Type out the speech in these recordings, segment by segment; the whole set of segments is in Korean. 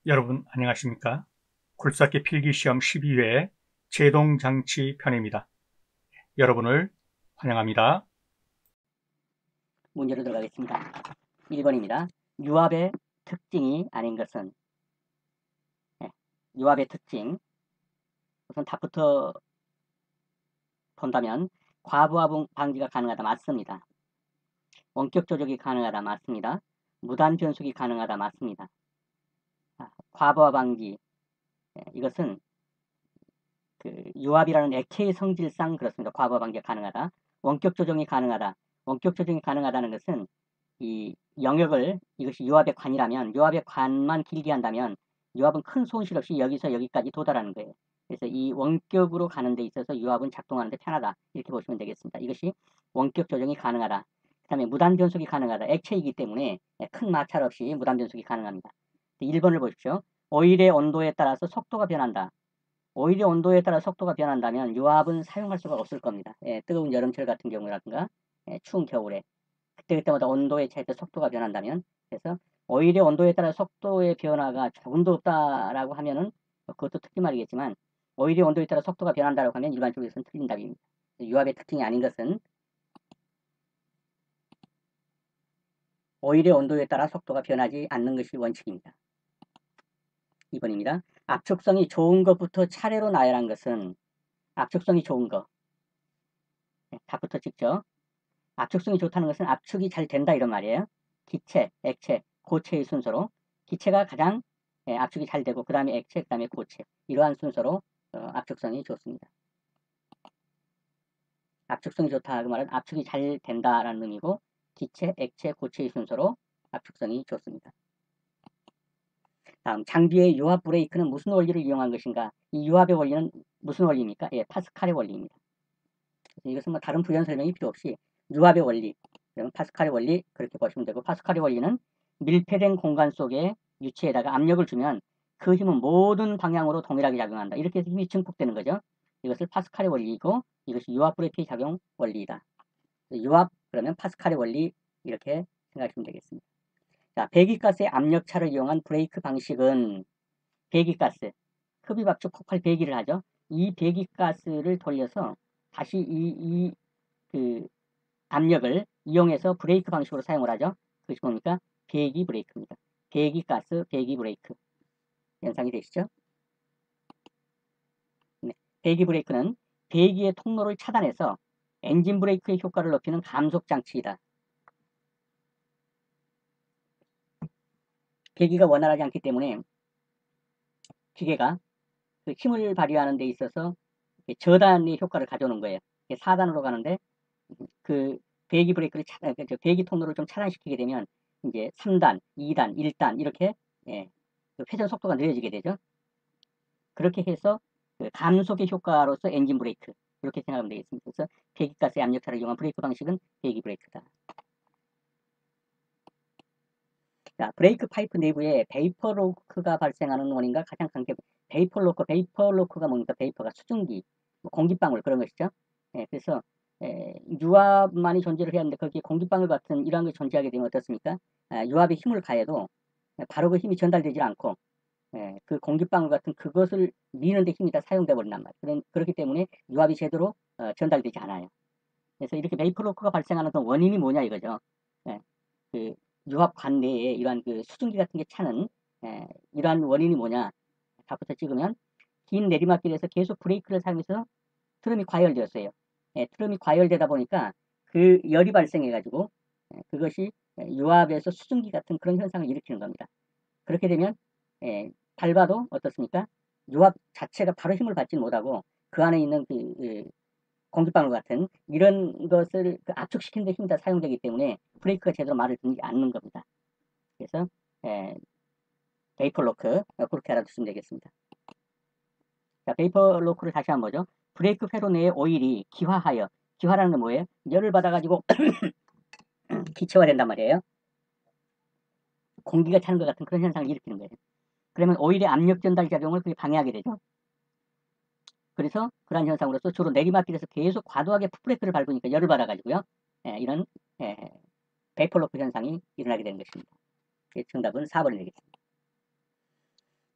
여러분 안녕하십니까? 굴삭기 필기시험 12회 제동장치 편입니다. 여러분을 환영합니다. 문제로 들어가겠습니다. 1번입니다. 유압의 특징이 아닌 것은 유압의 특징 우선 답부터 본다면 과부하 방지가 가능하다 맞습니다. 원격 조작이 가능하다 맞습니다. 무단 변속이 가능하다 맞습니다. 과부하 방지 이것은 유압이라는 액체의 성질상 그렇습니다. 과부하 방지가 가능하다. 원격 조정이 가능하다. 원격 조정이 가능하다는 것은 이 영역을 이것이 유압의 관이라면 유압의 관만 길게 한다면 유압은 큰 손실 없이 여기서 여기까지 도달하는 거예요. 그래서 이 원격으로 가는 데 있어서 유압은 작동하는 데 편하다. 이렇게 보시면 되겠습니다. 이것이 원격 조정이 가능하다. 그 다음에 무단 변속이 가능하다. 액체이기 때문에 큰 마찰 없이 무단 변속이 가능합니다. 1번을 보십시오. 오일의 온도에 따라서 속도가 변한다. 오일의 온도에 따라 속도가 변한다면 유압은 사용할 수가 없을 겁니다. 뜨거운 여름철 같은 경우라든가 추운 겨울에 그때마다 온도의 차이에 따라 속도가 변한다면 그래서 오일의 온도에 따라 속도의 변화가 조금도 없다라고 하면은 그것도 틀린 말이겠지만 오일의 온도에 따라 속도가 변한다고 하면 일반적으로 이것은 틀린 답입니다. 유압의 특징이 아닌 것은 오일의 온도에 따라 속도가 변하지 않는 것이 원칙입니다. 2번입니다. 압축성이 좋은 것부터 차례로 나열한 것은 압축성이 좋은 것 답부터 찍죠. 압축성이 좋다는 것은 압축이 잘 된다 이런 말이에요. 기체, 액체, 고체의 순서로 기체가 가장 압축이 잘 되고 그 다음에 액체, 그 다음에 고체 이러한 순서로 압축성이 좋습니다. 압축성이 좋다 그 말은 압축이 잘 된다라는 의미고 기체, 액체, 고체의 순서로 압축성이 좋습니다. 다음 장비의 유압 브레이크는 무슨 원리를 이용한 것인가? 이 유압의 원리는 무슨 원리입니까? 파스칼의 원리입니다. 이것은 뭐 다른 부연 설명이 필요 없이 유압의 원리, 그러면 파스칼의 원리 그렇게 보시면 되고 파스칼의 원리는 밀폐된 공간 속에 유체에다가 압력을 주면 그 힘은 모든 방향으로 동일하게 작용한다. 이렇게 해서 힘이 증폭되는 거죠. 이것을 파스칼의 원리이고 이것이 유압 브레이크의 작용 원리이다. 유압 그러면 파스칼의 원리 이렇게 생각하시면 되겠습니다. 자, 배기가스의 압력차를 이용한 브레이크 방식은 배기가스, 흡입압축 폭발 배기를 하죠. 이 배기가스를 돌려서 다시 그 압력을 이용해서 브레이크 방식으로 사용을 하죠. 그것이 뭡니까? 배기 브레이크입니다. 배기가스, 배기 브레이크. 연상이 되시죠? 네. 배기 브레이크는 배기의 통로를 차단해서 엔진 브레이크의 효과를 높이는 감속 장치이다. 배기가 원활하지 않기 때문에 기계가 그 힘을 발휘하는 데 있어서 저단의 효과를 가져오는 거예요. 4단으로 가는데 그 배기 브레이크를 배기 통로를 좀 차단시키게 되면 이제 3단, 2단, 1단 이렇게 그 회전 속도가 느려지게 되죠. 그렇게 해서 그 감속의 효과로서 엔진 브레이크 이렇게 생각하면 되겠습니다. 그래서 배기가스의 압력차를 이용한 브레이크 방식은 배기 브레이크다. 자, 브레이크 파이프 내부에 베이퍼 로크가 발생하는 원인과 가장 베이퍼 로크가 뭡니까? 베이퍼가 수증기, 공기방울 그런 것이죠. 그래서 유압만이 존재를 해야 하는데 거기에 공기방울 같은 이러한 것이 존재하게 되면 어떻습니까? 유압에 힘을 가해도 바로 그 힘이 전달되지 않고 그 공기방울 같은 그것을 미는 데 힘이 다 사용돼 버린단 말이에요. 그렇기 때문에 유압이 제대로 전달되지 않아요. 그래서 이렇게 베이퍼 로크가 발생하는 그 원인이 뭐냐 이거죠. 그 유압관 내에 이러한 그 수증기 같은 게 차는 이러한 원인이 뭐냐 답부터 찍으면 긴 내리막길에서 계속 브레이크를 사용해서 트럼이 과열되었어요. 트럼이 과열되다 보니까 그 열이 발생해가지고 그것이 유압에서 수증기 같은 그런 현상을 일으키는 겁니다. 그렇게 되면 밟아도 어떻습니까? 유압 자체가 바로 힘을 받지 못하고 그 안에 있는 공기방울 같은 이런 것을 압축시키는 데 힘이 다 사용되기 때문에 브레이크가 제대로 말을 듣지 않는 겁니다. 그래서 베이퍼 로크 그렇게 알아두시면 되겠습니다. 자, 베이퍼 로크를 다시 한번 보죠. 브레이크 회로 내의 오일이 기화라는 건 뭐예요? 열을 받아가지고 기체화된단 말이에요. 공기가 차는 것 같은 그런 현상을 일으키는 거예요. 그러면 오일의 압력 전달 작용을 그게 방해하게 되죠. 그래서 그러한 현상으로서 주로 내리막길에서 계속 과도하게 풋브레이크를 밟으니까 열을 받아가지고요. 이런 베이퍼 로크 현상이 일어나게 되는 것입니다. 정답은 4번이 되겠습니다.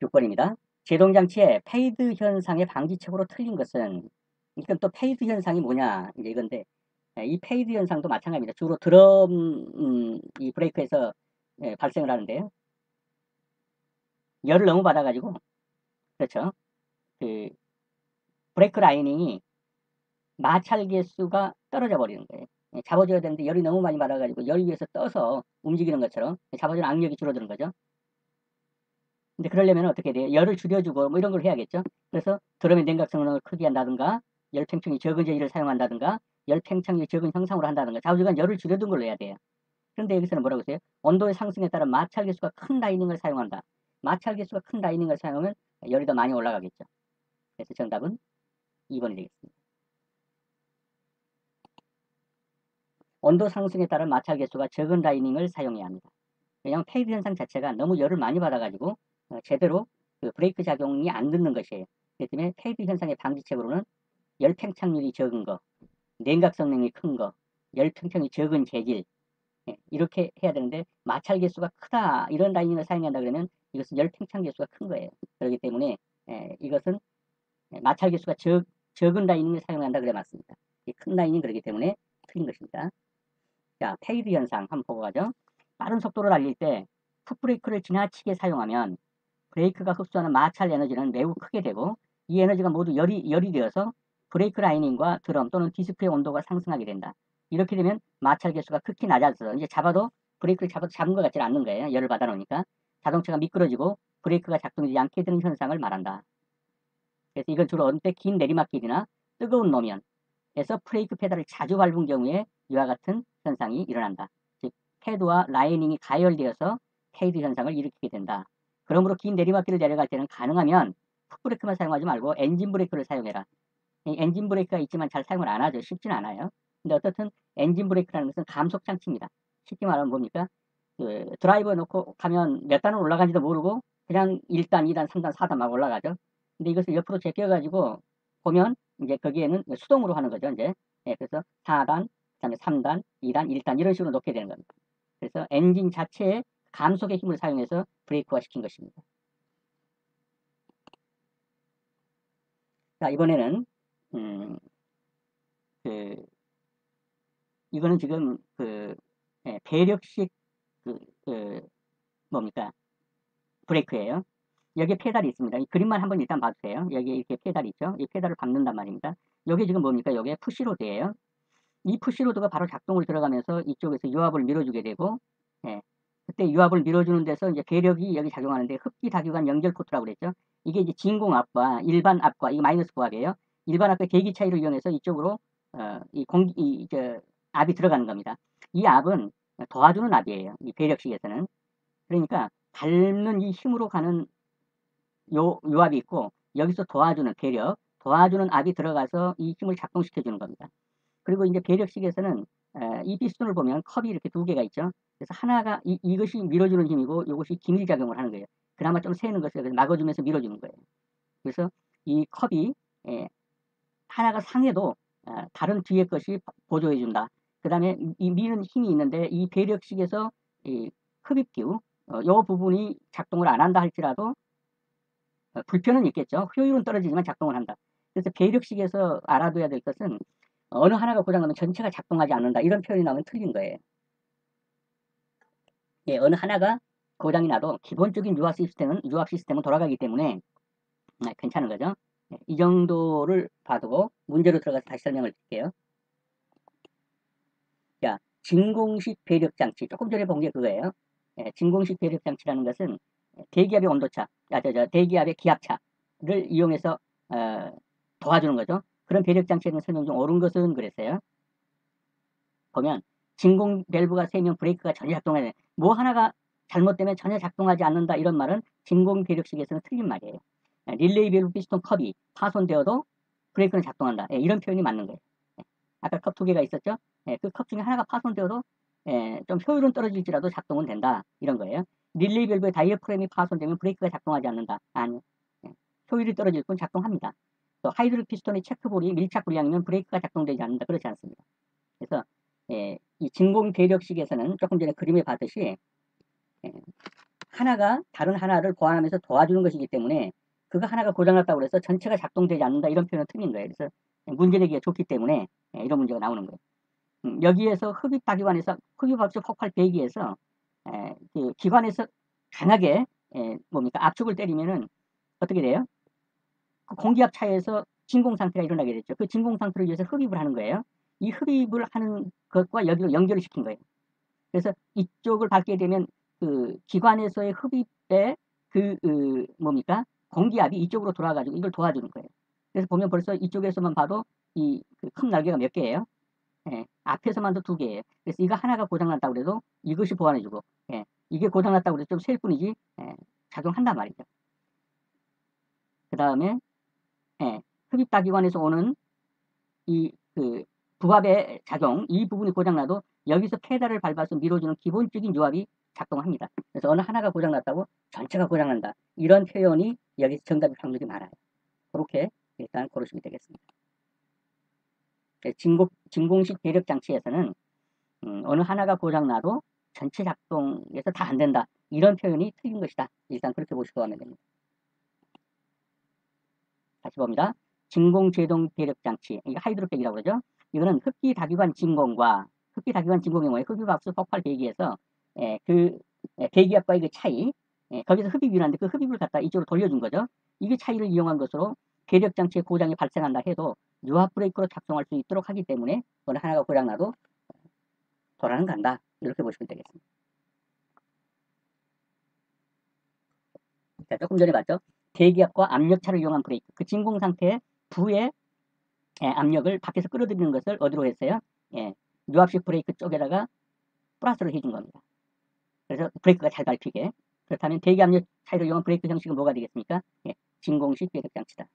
6번입니다. 제동장치의 페이드 현상의 방지책으로 틀린 것은, 이건 또 페이드 현상이 뭐냐, 이제 이건데, 이 페이드 현상도 마찬가지입니다. 주로 드럼, 이 브레이크에서 발생을 하는데요. 열을 너무 받아가지고, 그렇죠. 그, 브레이크 라이닝이 마찰 개수가 떨어져 버리는 거예요. 잡아줘야 되는데 열이 너무 많이 받아가지고 열 위에서 떠서 움직이는 것처럼 잡아주는 악력이 줄어드는 거죠. 근데 그러려면 어떻게 돼요? 열을 줄여주고 뭐 이런 걸 해야겠죠. 그래서 드럼의 냉각 성능을 크게 한다든가 열 팽창이 적은 재질을 사용한다든가 열 팽창이 적은 형상으로 한다든가 좌우지간 열을 줄여둔 걸로 해야 돼요. 그런데 여기서는 뭐라고 했어요? 온도의 상승에 따라 마찰 개수가 큰 라이닝을 사용한다. 마찰 개수가 큰 라이닝을 사용하면 열이 더 많이 올라가겠죠. 그래서 정답은 2번이 되겠습니다. 온도 상승에 따른 마찰 개수가 적은 라이닝을 사용해야 합니다. 왜냐하면 페이드 현상 자체가 너무 열을 많이 받아가지고 제대로 그 브레이크 작용이 안 듣는 것이에요. 그렇기 때문에 페이드 현상의 방지책으로는 열 팽창률이 적은 거, 냉각 성능이 큰 거, 열 팽창이 적은 재질 이렇게 해야 되는데 마찰 개수가 크다 이런 라이닝을 사용한다 그러면 이것은 열 팽창 개수가 큰 거예요. 그렇기 때문에 이것은 마찰 개수가 적은 라이닝을 사용한다 그래 맞습니다. 큰 라이닝 그렇기 때문에 틀린 것입니다. 자, 페이드 현상 한번 보고 가죠. 빠른 속도로 달릴 때 풋브레이크를 지나치게 사용하면 브레이크가 흡수하는 마찰 에너지는 매우 크게 되고 이 에너지가 모두 열이 되어서 브레이크 라이닝과 드럼 또는 디스크의 온도가 상승하게 된다. 이렇게 되면 마찰 개수가 극히 낮아져서 이제 브레이크를 잡은 것 같지 않는 거예요. 열을 받아 놓으니까 자동차가 미끄러지고 브레이크가 작동되지 않게 되는 현상을 말한다. 그래서 이건 주로 어느 때 긴 내리막길이나 뜨거운 노면에서 브레이크 페달을 자주 밟은 경우에 이와 같은 현상이 일어난다. 즉 패드와 라이닝이 가열되어서 페이드 현상을 일으키게 된다. 그러므로 긴 내리막길을 내려갈 때는 가능하면 풋브레이크만 사용하지 말고 엔진 브레이크를 사용해라. 엔진 브레이크가 있지만 잘 사용을 안 하죠. 쉽진 않아요. 근데 어떻든 엔진 브레이크라는 것은 감속 장치입니다. 쉽게 말하면 뭡니까? 그 드라이버에 놓고 가면 몇 단을 올라간지도 모르고 그냥 1단, 2단, 3단, 4단 막 올라가죠. 근데 이것을 옆으로 제껴가지고 보면 이제 거기에는 수동으로 하는 거죠. 이제 그래서 4단, 그다음에 3단, 2단, 1단 이런 식으로 놓게 되는 겁니다. 그래서 엔진 자체의 감속의 힘을 사용해서 브레이크화 시킨 것입니다. 자, 이번에는 이거는 지금 배력식 뭡니까 브레이크예요. 여기에 페달이 있습니다. 이 그림만 한번 일단 봐주세요. 여기에 이렇게 페달이 있죠. 이 페달을 밟는단 말입니다. 여기 지금 뭡니까? 여기에 푸시로드예요. 이 푸시로드가 바로 작동을 들어가면서 이쪽에서 유압을 밀어주게 되고, 그때 유압을 밀어주는 데서 이제 배력이 여기 작용하는데 흡기 다규관 연결 코트라고 그랬죠. 이게 이제 진공압과 일반 압과 이게 마이너스 부압이에요. 일반 압과 대기 차이를 이용해서 이쪽으로 압이 들어가는 겁니다. 이 압은 도와주는 압이에요. 이 배력식에서는. 그러니까 밟는 이 힘으로 가는 요압이 있고 여기서 도와주는 도와주는 압이 들어가서 이 힘을 작동시켜 주는 겁니다. 그리고 이제 배력식에서는 이 피스톤을 보면 컵이 이렇게 두 개가 있죠. 그래서 하나가 이것이 밀어주는 힘이고 이것이 기밀작용을 하는 거예요. 그나마 좀 새는 것을 막아주면서 밀어주는 거예요. 그래서 이 컵이 하나가 상해도 다른 뒤에 것이 보조해 준다. 그 다음에 이 미는 힘이 있는데 이 배력식에서 이 흡입기요 부분이 작동을 안 한다 할지라도 불편은 있겠죠. 효율은 떨어지지만 작동을 한다. 그래서 배력식에서 알아둬야 될 것은 어느 하나가 고장나면 전체가 작동하지 않는다. 이런 표현이 나오면 틀린 거예요. 예, 어느 하나가 고장이 나도 기본적인 유압 시스템은 돌아가기 때문에 괜찮은 거죠. 이 정도를 봐두고 문제로 들어가서 다시 설명을 드릴게요. 자, 진공식 배력장치. 조금 전에 본 게 그거예요. 진공식 배력장치라는 것은 대기압의 온도차, 대기압의 기압차를 이용해서 도와주는 거죠. 그런 배력장치에 대한 설명 중 옳은 것은 그랬어요. 보면 진공 밸브가 세면 브레이크가 전혀 작동하지 않는다. 뭐 하나가 잘못되면 전혀 작동하지 않는다. 이런 말은 진공 배력식에서는 틀린 말이에요. 릴레이 밸브 피스톤 컵이 파손되어도 브레이크는 작동한다. 이런 표현이 맞는 거예요. 아까 컵 두 개가 있었죠. 그 컵 중에 하나가 파손되어도 좀 효율은 떨어질지라도 작동은 된다. 이런 거예요. 릴레이 밸브의 다이어프램이 파손되면 브레이크가 작동하지 않는다. 아니요. 효율이 떨어질 뿐 작동합니다. 또 하이드롤 피스톤의 체크볼이 밀착 불량이면 브레이크가 작동되지 않는다. 그렇지 않습니다. 그래서 이 진공 배력식에서는 조금 전에 그림에 봤듯이 하나가 다른 하나를 보완하면서 도와주는 것이기 때문에 그거 하나가 고장났다고 해서 전체가 작동되지 않는다 이런 표현은 틀린 거예요. 그래서 문제내기가 좋기 때문에 이런 문제가 나오는 거예요. 여기에서 흡입다기관에서 흡입압수 폭발 배기에서 그 기관에서 강하게 뭡니까 압축을 때리면은 어떻게 돼요? 그 공기압 차에서 진공 상태가 일어나게 됐죠. 그 진공 상태를 위해서 흡입을 하는 거예요. 이 흡입을 하는 것과 여기로 연결을 시킨 거예요. 그래서 이쪽을 받게 되면 그 기관에서의 흡입에 뭡니까 공기압이 이쪽으로 돌아가지고 이걸 도와주는 거예요. 그래서 보면 벌써 이쪽에서만 봐도 이 큰 날개가 몇 개예요? 앞에서만도 2개예요. 그래서 이거 하나가 고장났다고 그래도 이것이 보완해주고, 이게 고장났다고 그래도 좀 셀 뿐이지, 작용한단 말이죠. 그 다음에, 흡입다기관에서 오는 부합의 작용, 이 부분이 고장나도 여기서 페달을 밟아서 밀어주는 기본적인 유압이 작동합니다. 그래서 어느 하나가 고장났다고 전체가 고장난다. 이런 표현이 여기서 정답일 확률이 많아요. 그렇게 일단 고르시면 되겠습니다. 진공식 배력 장치에서는 어느 하나가 고장나도 전체 작동에서 다 안 된다. 이런 표현이 틀린 것이다. 일단 그렇게 보시고 하면 됩니다. 다시 봅니다. 진공제동 배력 장치, 이거 하이드로백이라고 그러죠. 이거는 흡기다기관 진공과 흡기다기관 진공의 뭐예요? 흡입압수 폭발 배기에서 배기압과의 그 차이, 거기서 흡입이 일어나는데 그 흡입을 갖다 이쪽으로 돌려준 거죠. 이게 차이를 이용한 것으로 배력 장치의 고장이 발생한다 해도 유압 브레이크로 작동할 수 있도록 하기 때문에 어느 하나가 고장나도 돌아는 간다. 이렇게 보시면 되겠습니다. 자, 조금 전에 봤죠? 대기압과 압력차를 이용한 브레이크. 그 진공 상태의 부의 압력을 밖에서 끌어들이는 것을 어디로 했어요? 유압식 브레이크 쪽에다가 플러스를 해준 겁니다. 그래서 브레이크가 잘 밟히게. 그렇다면 대기압력 차이를 이용한 브레이크 형식은 뭐가 되겠습니까? 진공식 배력 장치다.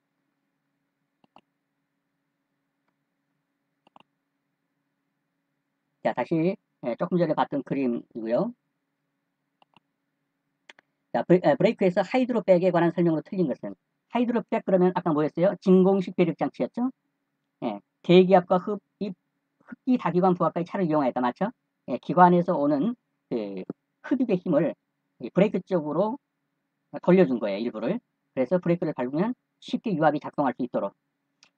자, 다시 조금 전에 봤던 그림이고요. 자, 브레이크에서 하이드로백에 관한 설명으로 틀린 것은 하이드로백 그러면 아까 뭐였어요? 진공식 배력 장치였죠? 대기압과 흡기 다기관 부합과의 차를 이용하였다. 맞죠? 기관에서 오는 그 흡입의 힘을 브레이크 쪽으로 돌려준 거예요. 일부를. 그래서 브레이크를 밟으면 쉽게 유압이 작동할 수 있도록.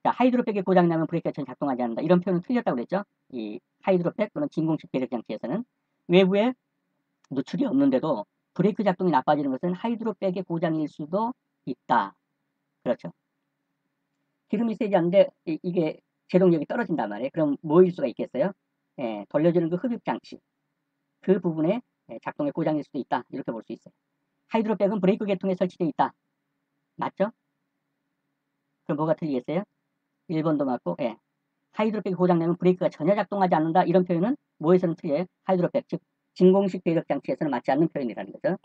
자, 하이드로백이 고장나면 브레이크가 전혀 작동하지 않는다. 이런 표현은 틀렸다고 그랬죠? 이 하이드로백 또는 진공식 배력 장치에서는 외부에 누출이 없는데도 브레이크 작동이 나빠지는 것은 하이드로백의 고장일 수도 있다. 그렇죠. 기름이 새지 않는데 이게 제동력이 떨어진단 말이에요. 그럼 뭐일 수가 있겠어요? 돌려주는 그 흡입 장치. 그 부분에 작동의 고장일 수도 있다. 이렇게 볼 수 있어요. 하이드로백은 브레이크 계통에 설치되어 있다. 맞죠? 그럼 뭐가 틀리겠어요? 1번도 맞고, 하이드로백이 고장나면 브레이크가 전혀 작동하지 않는다. 이런 표현은 뭐에서는 틀려요? 하이드로백, 즉 진공식 배력 장치에서는 맞지 않는 표현이라는 거죠.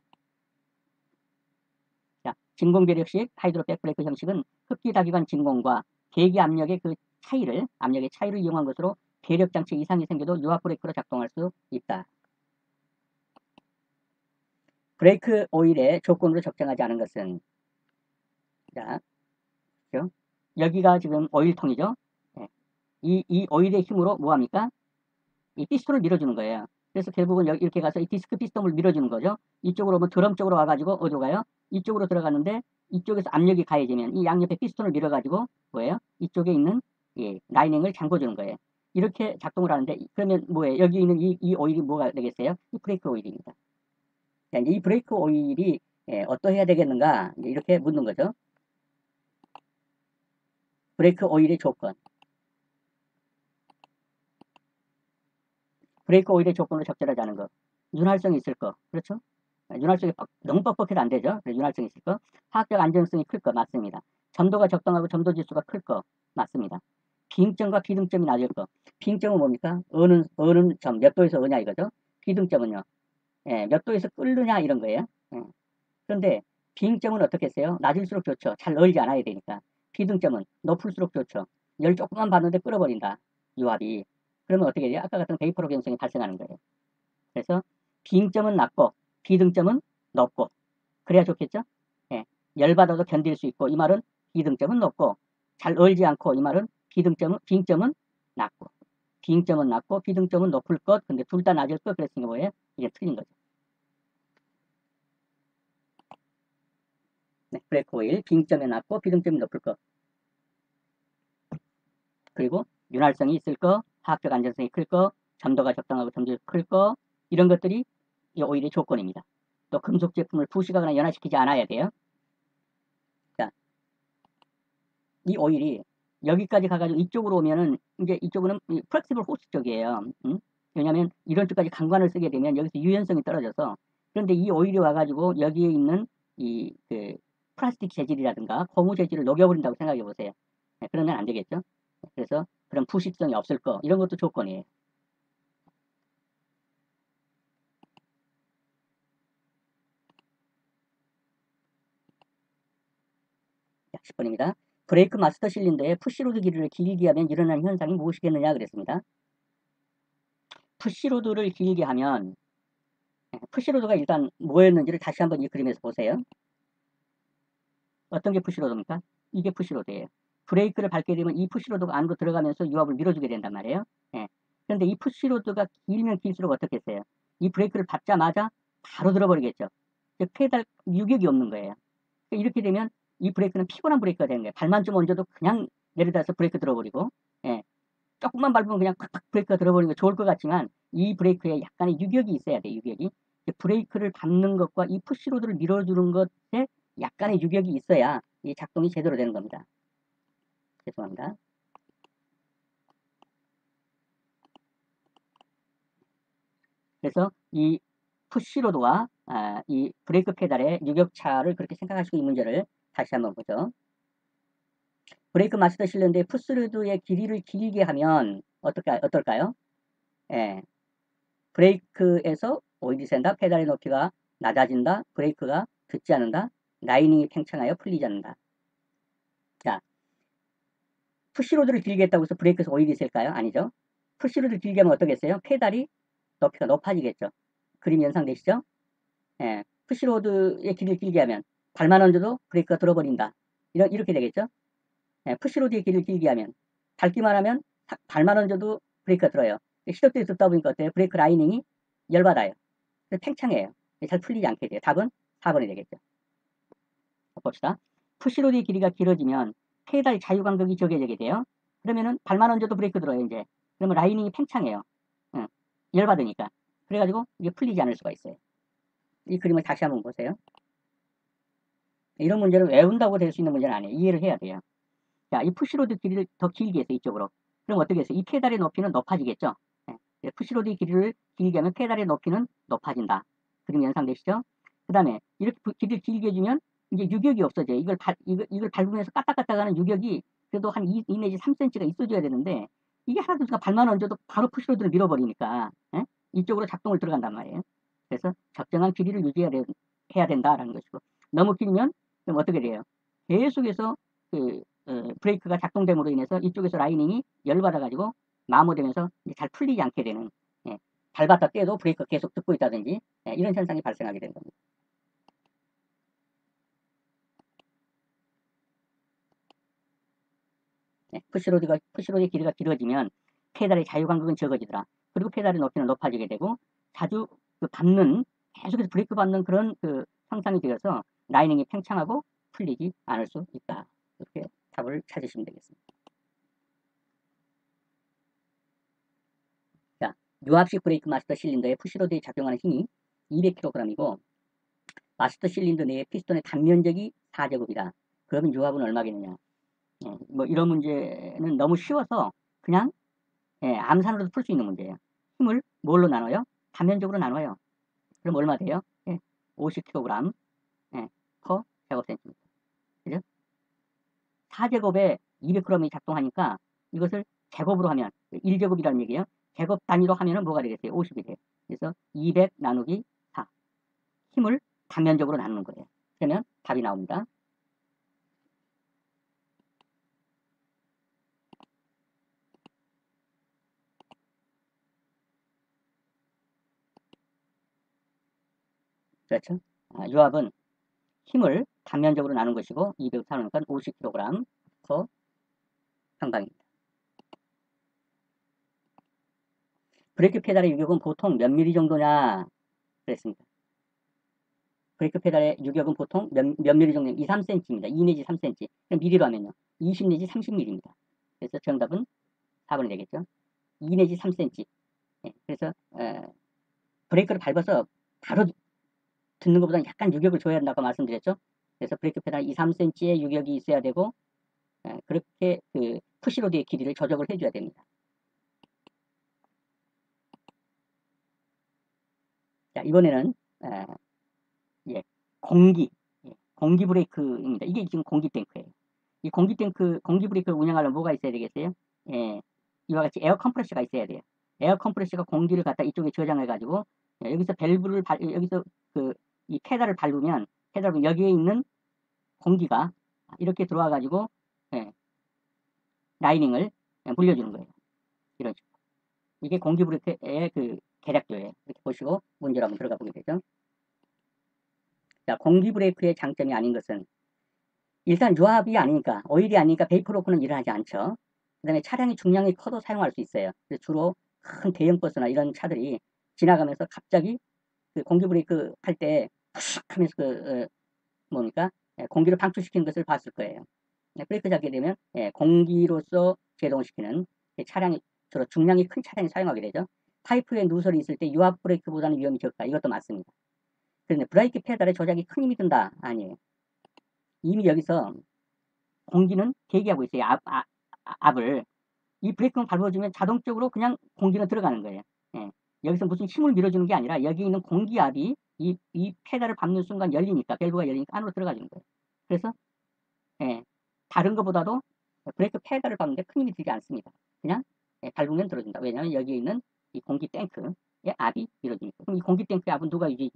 자, 진공 배력식 하이드로백 브레이크 형식은 흡기다기관 진공과 대기 압력의 그 차이를, 압력의 차이를 이용한 것으로 배력 장치 이상이 생겨도 유압 브레이크로 작동할 수 있다. 브레이크 오일의 조건으로 적정하지 않은 것은, 자, 그렇죠? 여기가 지금 오일통이죠. 이 오일의 힘으로 뭐합니까? 이 피스톤을 밀어주는 거예요. 그래서 결국은 여기 이렇게 가서 이 디스크 피스톤을 밀어주는 거죠. 이쪽으로 뭐 드럼 쪽으로 와가지고 어디로 가요? 이쪽으로 들어가는데 이쪽에서 압력이 가해지면 이 양옆에 피스톤을 밀어가지고 뭐예요? 이쪽에 있는 라이닝을 잠궈주는 거예요. 이렇게 작동을 하는데 그러면 뭐예요? 여기 있는 이 오일이 뭐가 되겠어요? 이 브레이크 오일입니다. 자, 이제 이 브레이크 오일이 어떠해야 되겠는가? 이렇게 묻는 거죠. 브레이크 오일의 조건. 브레이크 오일의 조건으로 적절하지 않은 거. 윤활성이 있을 거. 그렇죠? 윤활성이 너무 뻑뻑해도 안 되죠. 윤활성이 있을 거. 화학적 안정성이 클 거. 맞습니다. 점도가 적당하고 점도 지수가 클 거. 맞습니다. 비응점과 비등점이 낮을 거. 비응점은 뭡니까? 어느 점, 몇 도에서 어냐 이거죠. 비등점은요. 몇 도에서 끓느냐 이런 거예요. 그런데 비응점은 어떻게 했어요? 낮을수록 좋죠. 잘 얼지 않아야 되니까. 비등점은 높을수록 좋죠. 열 조금만 받는데 끓어버린다. 유압이. 그러면 어떻게 돼요? 아까 같은 베이퍼로 현상이 발생하는 거예요. 그래서 비응점은 낮고 비등점은 높고 그래야 좋겠죠? 열받아도 견딜 수 있고 이 말은 비등점은 높고 잘 얼지 않고 이 말은 비응점은 낮고 비응점은 낮고 비등점은 높을 것 근데 둘 다 낮을 것 그랬으니까 뭐예요? 이게 틀린 거죠. 네, 브레이크 오일 빙점에 낮고 비등점이 높을 거. 그리고 윤활성이 있을 거, 화학적 안전성이 클 거, 점도가 적당하고 점도가 클 거, 이런 것들이 이 오일의 조건입니다. 또 금속 제품을 부식하거나 연화시키지 않아야 돼요. 자, 이 오일이 여기까지 가가지고 이쪽으로 오면은 이제 이쪽은 플렉시블 호스 쪽이에요. 왜냐하면 이런 쪽까지 강관을 쓰게 되면 여기서 유연성이 떨어져서, 그런데 이 오일이 와가지고 여기에 있는 이 플라스틱 재질이라든가 고무 재질을 녹여버린다고 생각해 보세요. 네, 그러면 안 되겠죠. 그래서 그런 부식성이 없을 거, 이런 것도 조건이에요. 자, 10번입니다. 브레이크 마스터 실린더에 푸시로드 길이를 길게 하면 일어나는 현상이 무엇이겠느냐 그랬습니다. 푸시로드를 길게 하면, 푸시로드가 일단 뭐였는지를 다시 한번 이 그림에서 보세요. 어떤 게 푸시로드입니까? 이게 푸시로드예요. 브레이크를 밟게 되면 이 푸시로드가 안으로 들어가면서 유압을 밀어주게 된단 말이에요. 예. 그런데 이 푸시로드가 길면 길수록 어떻겠어요? 이 브레이크를 밟자마자 바로 들어버리겠죠. 페달 유격이 없는 거예요. 이렇게 되면 이 브레이크는 피곤한 브레이크가 되는 거예요. 발만 좀 얹어도 그냥 내려다서 브레이크 들어버리고, 예. 조금만 밟으면 그냥 콱콱 브레이크가 들어버리는 거 좋을 것 같지만, 이 브레이크에 약간의 유격이 있어야 돼요. 유격이. 브레이크를 밟는 것과 이 푸시로드를 밀어주는 것에 약간의 유격이 있어야 이 작동이 제대로 되는 겁니다. 죄송합니다. 그래서 이 푸시로드와 이 브레이크 페달의 유격차를 그렇게 생각하시고 이 문제를 다시 한번 보죠. 브레이크 마스터 실린더의 푸시로드의 길이를 길게 하면 어떨까요? 예. 브레이크에서 오일이 샌다, 페달의 높이가 낮아진다, 브레이크가 듣지 않는다, 라이닝이 팽창하여 풀리지 않는다. 자, 푸시로드를 길게 했다고 해서 브레이크에서 오일이 셀까요? 아니죠. 푸시로드를 길게 하면 어떻겠어요? 페달이 높이가 높아지겠죠. 그림 연상되시죠? 예, 푸시로드의 길이를 길게 하면 발만 얹어도 브레이크가 들어버린다. 이렇게 되겠죠? 예, 푸시로드의 길이를 길게 하면 밟기만 하면 발만 얹어도 브레이크가 들어요. 시도때에 듣다 보니까 어때요? 브레이크 라이닝이 열받아요. 팽창해요. 잘 풀리지 않게 돼요. 답은 4번이 되겠죠. 봅시다. 푸시로드의 길이가 길어지면 페달 자유간격이 적어지게 돼요. 그러면은 발만 얹어도 브레이크 들어요, 이제. 그러면 라이닝이 팽창해요. 응. 열받으니까. 그래가지고 이게 풀리지 않을 수가 있어요. 이 그림을 다시 한번 보세요. 이런 문제는 외운다고 될 수 있는 문제는 아니에요. 이해를 해야 돼요. 자, 이 푸시로드 길이를 더 길게 해서 이쪽으로. 그럼 어떻게 해서 이 페달의 높이는 높아지겠죠? 네. 푸시로드 길이를 길게 하면 페달의 높이는 높아진다. 그림 연상되시죠? 그 다음에 이렇게 길이를 길게 해주면 이제 유격이 없어져요. 이걸 밟으면서 까딱까딱 하는 유격이 그래도 한 2 내지 3cm가 있어줘야 되는데, 이게 하나도 없으니까 발만 얹어도 바로 푸시로드를 밀어버리니까, 이쪽으로 작동을 들어간단 말이에요. 그래서 적정한 길이를 해야 된다라는 것이고, 너무 길면 그럼 어떻게 돼요? 계속해서 브레이크가 작동됨으로 인해서 이쪽에서 라이닝이 열받아가지고 마모되면서 잘 풀리지 않게 되는, 예, 밟았다 떼도 브레이크 계속 듣고 있다든지, 이런 현상이 발생하게 되는 겁니다. 푸시로드의 길이가 길어지면 페달의 자유간격은 적어지더라. 그리고 페달의 높이는 높아지게 되고 자주 계속해서 브레이크 밟는 그런 형상이 되어서 라이닝이 팽창하고 풀리지 않을 수 있다. 이렇게 답을 찾으시면 되겠습니다. 자, 유압식 브레이크 마스터 실린더에 푸시로드에 작용하는 힘이 200kg이고 마스터 실린더 내의 피스톤의 단면적이 4제곱이다. 그러면 유압은 얼마겠느냐? 뭐 이런 문제는 너무 쉬워서 그냥 암산으로도 풀 수 있는 문제예요. 힘을 뭘로 나눠요? 단면적으로 나눠요. 그럼 얼마 돼요? 50kg per 제곱센티미터. 그죠? 4제곱에 200g이 작동하니까 이것을 제곱으로 하면 1제곱이라는 얘기예요. 제곱 단위로 하면은 뭐가 되겠어요? 50이 돼요. 그래서 200 나누기 4. 힘을 단면적으로 나누는 거예요. 그러면 답이 나옵니다. 그렇죠? 유압은 힘을 단면적으로 나눈 것이고 200 나누니까 50kg per 평방입니다. 브레이크 페달의 유격은 보통 몇 미리 정도냐 그랬습니다. 브레이크 페달의 유격은 보통 몇 미리 정도, 2, 3cm입니다. 2 내지 3cm. 그럼 미리로 하면요. 20 내지 30mm입니다. 그래서 정답은 4번이 되겠죠. 2 내지 3cm. 예, 그래서 브레이크를 밟아서 바로 듣는 것보다는 약간 유격을 줘야 한다고 말씀드렸죠. 그래서 브레이크 페달 2, 3cm의 유격이 있어야 되고 그렇게 그 푸시로드의 길이를 조정을 해줘야 됩니다. 자, 이번에는 예, 공기 브레이크입니다. 이게 지금 공기 탱크예요. 이 공기 탱크, 공기 브레이크를 운영하려면 뭐가 있어야 되겠어요? 예, 이와 같이 에어 컴프레셔가 있어야 돼요. 에어 컴프레셔가 공기를 갖다 이쪽에 저장해 가지고 여기서 밸브를 여기서 이 페달을 밟으면 여기에 있는 공기가 이렇게 들어와 가지고 예, 라이닝을 물려주는 거예요. 이런 식으로. 이게 공기 브레이크의 그 계략도예요. 이렇게 보시고 문제로 한번 들어가 보게 되죠. 자, 공기 브레이크의 장점이 아닌 것은 일단 유압이 아니니까, 오일이 아니니까 베이퍼로크는 일을 하지 않죠. 그 다음에 차량의 중량이 커도 사용할 수 있어요. 주로 큰 대형 버스나 이런 차들이 지나가면서 갑자기 그 공기 브레이크 할 때 푸슉 하면서 뭡니까? 공기를 방출시키는 것을 봤을 거예요. 브레이크 잡게 되면 공기로서 제동시키는 차량이, 주로 중량이 큰 차량이 사용하게 되죠. 파이프에 누설이 있을 때 유압 브레이크보다는 위험이 적다. 이것도 맞습니다. 그런데 브레이크 페달에 조작이 큰 힘이 든다? 아니에요. 이미 여기서 공기는 대기하고 있어요. 압을. 이 브레이크만 밟아주면 자동적으로 그냥 공기는 들어가는 거예요. 예. 여기서 무슨 힘을 밀어주는 게 아니라 여기 있는 공기압이 이 페달을 밟는 순간 열리니까, 밸브가 열리니까 안으로 들어가주는 거예요. 그래서 예, 다른 것보다도 브레이크 페달을 밟는데 큰 힘이 들지 않습니다. 그냥 밟으면 들어준다. 왜냐하면 여기에 있는 이 공기 탱크의 압이 밀어주니까. 그럼 이 공기 탱크의 압은 누가 유지해?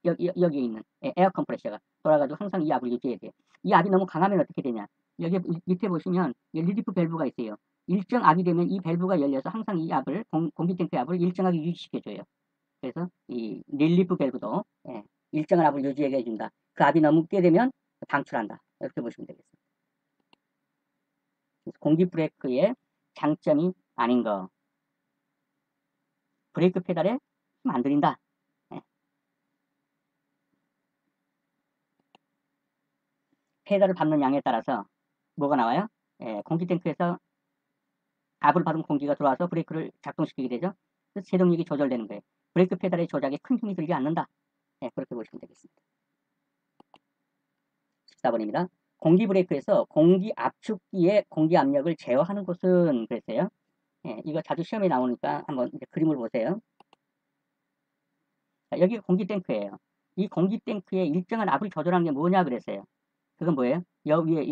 여기에 있는 에어 컴프레셔가 돌아가지고 항상 이 압을 유지해야 돼요. 이 압이 너무 강하면 어떻게 되냐? 여기 밑에 보시면 릴리프 밸브가 있어요. 일정 압이 되면 이 밸브가 열려서 항상 이 압을 공기 탱크의 압을 일정하게 유지시켜줘요. 그래서 이 릴리프 밸브도 일정한 압을 유지하게 해준다. 그 압이 넘게 되면 방출한다. 이렇게 보시면 되겠습니다. 공기 브레이크의 장점이 아닌 거. 브레이크 페달에 힘 안 들인다. 예. 페달을 밟는 양에 따라서 뭐가 나와요? 공기 탱크에서 압을 받은 공기가 들어와서 브레이크를 작동시키게 되죠. 그래서 제동력이 조절되는 거예요. 브레이크 페달의 조작에 큰 힘이 들지 않는다. 그렇게 보시면 되겠습니다. 14번입니다. 공기 브레이크에서 공기 압축기의 공기 압력을 제어하는 곳은 그랬어요. 이거 자주 시험에 나오니까 한번 이제 그림을 보세요. 자, 여기가 공기 탱크예요. 이 공기 탱크에 일정한 압을 조절하는 게 뭐냐 그랬어요. 그건 뭐예요? 요 위에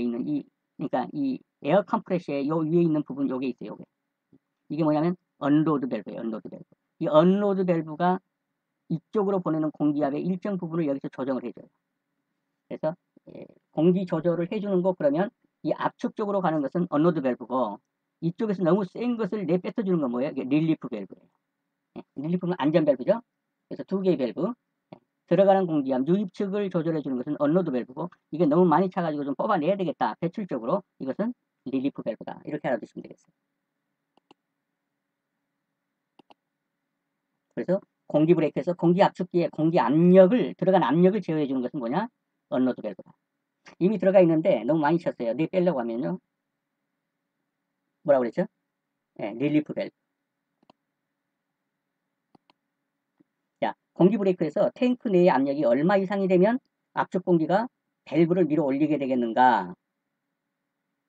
있는 그러니까 이 에어 컴프레셔의 요 위에 있는 부분 요게 있어요. 요게. 이게 뭐냐면 언로드 밸브예요. 언로드 밸브. 이 언로드 밸브가 이쪽으로 보내는 공기압의 일정 부분을 여기서 조정을 해줘요. 그래서 공기 조절을 해주는 거 그러면 이 압축 쪽으로 가는 것은 언로드 밸브고 이쪽에서 너무 센 것을 내뱉어주는 건 뭐예요? 이게 릴리프 밸브예요. 릴리프는 안전 밸브죠. 그래서 두 개의 밸브. 들어가는 공기압 유입 측을 조절해 주는 것은 언로드 밸브고 이게 너무 많이 차가지고 좀 뽑아내야 되겠다. 배출적으로 이것은 릴리프 밸브다. 이렇게 알아두시면 되겠어요. 그래서 공기 브레이크에서 공기 압축기에 공기 압력을 들어간 압력을 제어해 주는 것은 뭐냐? 언로드 밸브다. 이미 들어가 있는데 너무 많이 쳤어요. 내 빼려고 하면요. 뭐라고 그랬죠? 릴리프 밸브. 자, 공기 브레이크에서 탱크 내의 압력이 얼마 이상이 되면 압축 공기가 밸브를 밀어 올리게 되겠는가?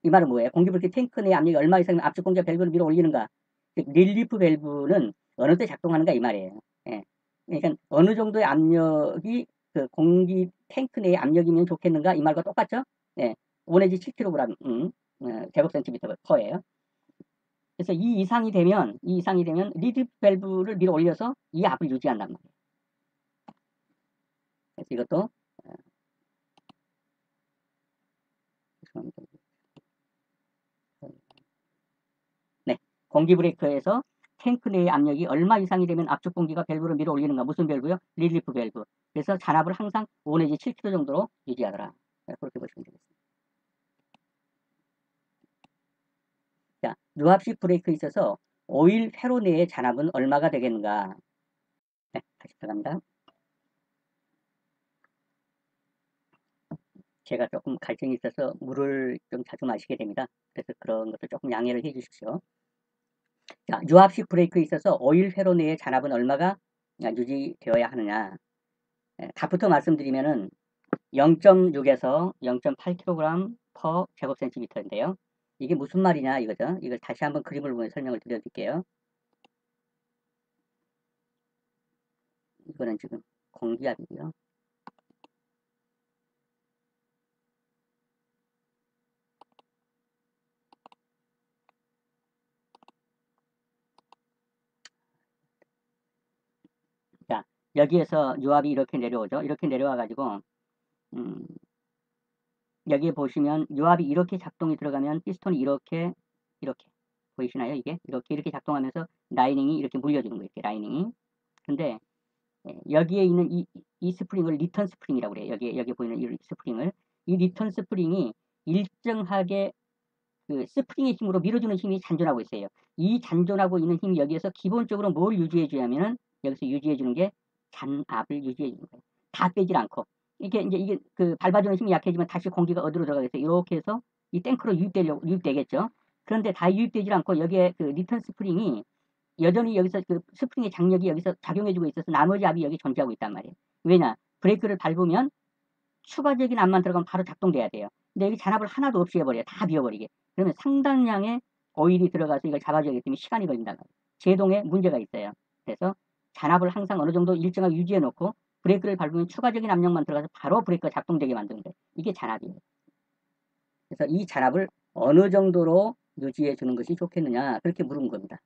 이 말은 뭐예요? 공기 브레이크 탱크 내 압력이 얼마 이상이면 압축 공기가 밸브를 밀어 올리는가? 릴리프 밸브는 어느 때 작동하는가 이 말이에요. 그러니까 어느 정도의 압력이 그 공기 탱크 내의 압력이면 좋겠는가 이 말과 똑같죠? 5 내지 7kg 제곱센티미터 퍼예요. 그래서 이 이상이 되면 릴리프 밸브를 밀어 올려서 이 압을 유지한단 말이에요. 그래서 이것도 공기 브레이크에서 탱크 내의 압력이 얼마 이상이 되면 압축 공기가 밸브를 밀어 올리는가? 무슨 밸브요? 릴리프 밸브. 그래서 잔압을 항상 5 내지 7kg 정도로 유지하더라. 그렇게 보시면 되겠습니다. 자, 유압식 브레이크에 있어서 오일 회로 내의 잔압은 얼마가 되겠는가? 다시 들어갑니다. 제가 조금 갈증이 있어서 물을 좀 자주 마시게 됩니다. 그래서 그런 것도 조금 양해를 해 주십시오. 자, 유압식 브레이크에 있어서 오일 회로 내의 잔압은 얼마가 유지되어야 하느냐. 답부터 말씀드리면은 0.6에서 0.8kg per 제곱센티미터인데요. 이게 무슨 말이냐 이거죠. 이걸 다시 한번 그림을 보면 설명을 드려드릴게요. 이거는 지금 공기압이고요. 자, 여기에서 유압이 이렇게 내려오죠. 이렇게 내려와 가지고 여기에 보시면 유압이 이렇게 작동이 들어가면 피스톤이 이렇게 보이시나요? 이렇게 작동하면서 라이닝이 이렇게 물려주는 거예요. 이렇게 라이닝이. 근데 여기에 있는 이 스프링을 리턴 스프링이라고 그래요. 여기 보이는 이 스프링을. 이 리턴 스프링이 일정하게 그 스프링의 힘으로 밀어주는 힘이 잔존하고 있어요. 이 잔존하고 있는 힘이 여기에서 기본적으로 뭘 유지해 주냐면은 여기서 유지해 주는 게 잔압을 유지해 주는 거예요. 다 빼질 않고. 이게 그 밟아주는 힘이 약해지면 다시 공기가 어디로 들어가겠어요? 이렇게 해서 이 탱크로 유입되겠죠. 그런데 다 유입되질 않고 여기에 그 리턴 스프링이 여전히 여기서 그 스프링의 장력이 여기서 작용해주고 있어서 나머지 압이 여기 존재하고 있단 말이에요. 왜냐? 브레이크를 밟으면 추가적인 압만 들어가면 바로 작동돼야 돼요. 근데 여기 잔압을 하나도 없이 해버려요. 다 비워버리게. 그러면 상당량의 오일이 들어가서 이걸 잡아줘야기 때문에 시간이 걸린단 말이에요. 제동에 문제가 있어요. 그래서 잔압을 항상 어느 정도 일정하게 유지해 놓고 브레이크를 밟으면 추가적인 압력만 들어가서 바로 브레이크가 작동되게 만드는 거예요. 이게 잔압이에요. 그래서 이 잔압을 어느 정도로 유지해 주는 것이 좋겠느냐 그렇게 물은 겁니다.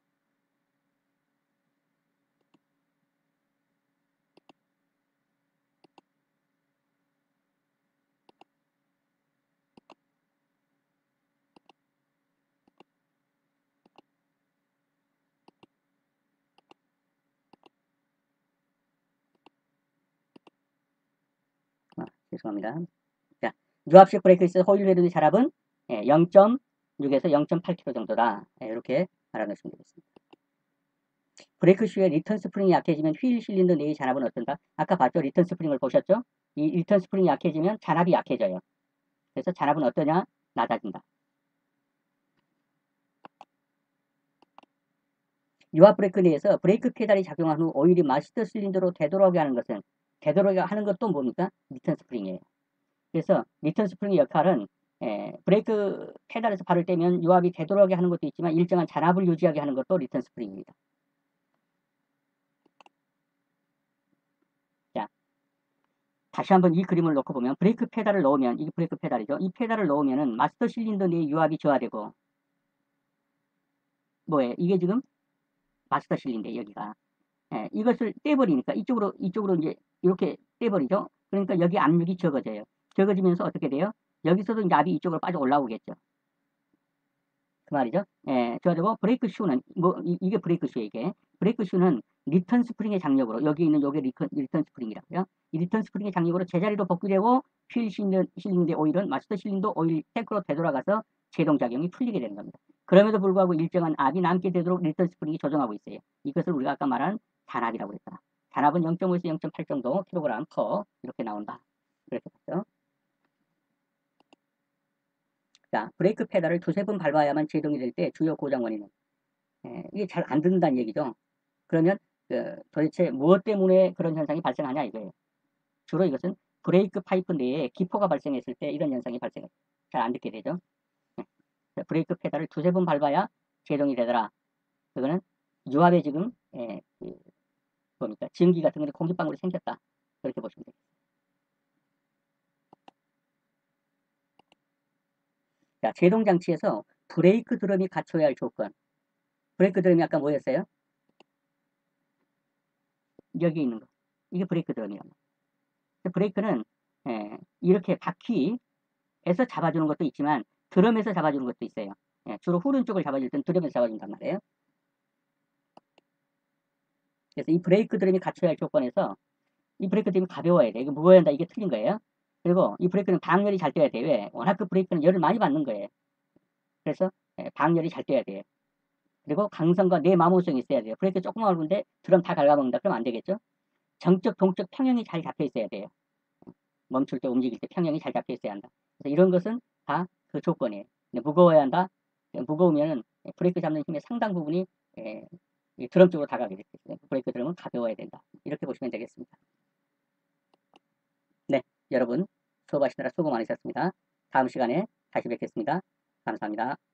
죄송합니다. 자, 유압식 브레이크에 있어 호일 회로의 잔압은 0.6에서 0.8kg 정도다. 이렇게 알아놓으시면 되겠습니다. 브레이크 슈의 리턴 스프링이 약해지면 휠 실린더 내의 잔압은 어떤가? 아까 봤죠? 리턴 스프링을 보셨죠? 이 리턴 스프링이 약해지면 잔압이 약해져요. 그래서 잔압은 어떠냐? 낮아진다. 유압 브레이크 내에서 브레이크 페달이 작용한 후 오일이 마스터 실린더로 되돌아오게 하는 것도 뭡니까? 리턴 스프링이에요. 그래서 리턴 스프링의 역할은 브레이크 페달에서 발을 떼면 유압이 되돌아오게 하는 것도 있지만 일정한 잔압을 유지하게 하는 것도 리턴 스프링입니다. 자, 다시 한번 이 그림을 놓고 보면 브레이크 페달을 넣으면 이게 브레이크 페달이죠. 이 페달을 넣으면은 마스터 실린더 내의 유압이 저하되고 뭐예요? 이게 지금 마스터 실린더 여기가 이것을 떼버리니까 이쪽으로 이제 이렇게 떼버리죠. 그러니까 여기 압력이 적어져요. 적어지면서 어떻게 돼요? 여기서도 이제 압이 이쪽으로 빠져 올라오겠죠. 그 말이죠. 저저거 브레이크 슈는 이게 브레이크 슈예요. 이게 브레이크 슈는 리턴 스프링의 장력으로 여기 있는 요게 리턴 스프링이라고요. 이 리턴 스프링의 장력으로 제자리로 복귀되고 휠 실린더 오일은 마스터 실린더 오일 탱크로 되돌아가서 제동 작용이 풀리게 되는 겁니다. 그럼에도 불구하고 일정한 압이 남게 되도록 리턴 스프링이 조정하고 있어요. 이것을 우리가 아까 말한 잔압이라고 했다. 잔압은 0.5에서 0.8 정도 킬로그램 퍼 이렇게 나온다. 그렇게 봤죠. 자, 브레이크 페달을 두세 번 밟아야만 제동이 될 때 주요 고장 원인은 이게 잘 안 듣는다는 얘기죠. 그러면 도대체 무엇 때문에 그런 현상이 발생하냐 이거예요. 주로 이것은 브레이크 파이프 내에 기포가 발생했을 때 이런 현상이 발생해요. 잘 안 듣게 되죠. 브레이크 페달을 두세 번 밟아야 제동이 되더라. 그거는 유압에 지금 뭡니까 증기 같은 게 공기방울이 생겼다. 그렇게 보시면 돼요. 자, 제동 장치에서 브레이크 드럼이 갖춰야 할 조건. 브레이크 드럼이 아까 뭐였어요? 여기 있는 거. 이게 브레이크 드럼이에요. 브레이크는 이렇게 바퀴에서 잡아주는 것도 있지만 드럼에서 잡아주는 것도 있어요. 주로 후륜 쪽을 잡아줄 때는 드럼에서 잡아준단 말이에요. 그래서 이 브레이크 드럼이 갖춰야 할 조건에서 이 브레이크 드럼이 가벼워야 돼. 이거 무거워야 한다. 이게 틀린 거예요. 그리고 이 브레이크는 방열이 잘 돼야 돼. 왜? 워낙 그 브레이크는 열을 많이 받는 거예요. 그래서 방열이 잘 돼야 돼요. 그리고 강성과 내마모성이 있어야 돼요. 브레이크 조그만 건데 드럼 다 갉아먹는다. 그러면 안 되겠죠? 정적, 동적 평형이 잘 잡혀 있어야 돼요. 멈출 때 움직일 때 평형이 잘 잡혀 있어야 한다. 그래서 이런 것은 다 그 조건이에요. 무거워야 한다. 무거우면 브레이크 잡는 힘의 상당 부분이 이 드럼 쪽으로 다가가게 되죠. 브레이크 드럼은 가벼워야 된다. 이렇게 보시면 되겠습니다. 네, 여러분 수업하시느라 수고 많으셨습니다. 다음 시간에 다시 뵙겠습니다. 감사합니다.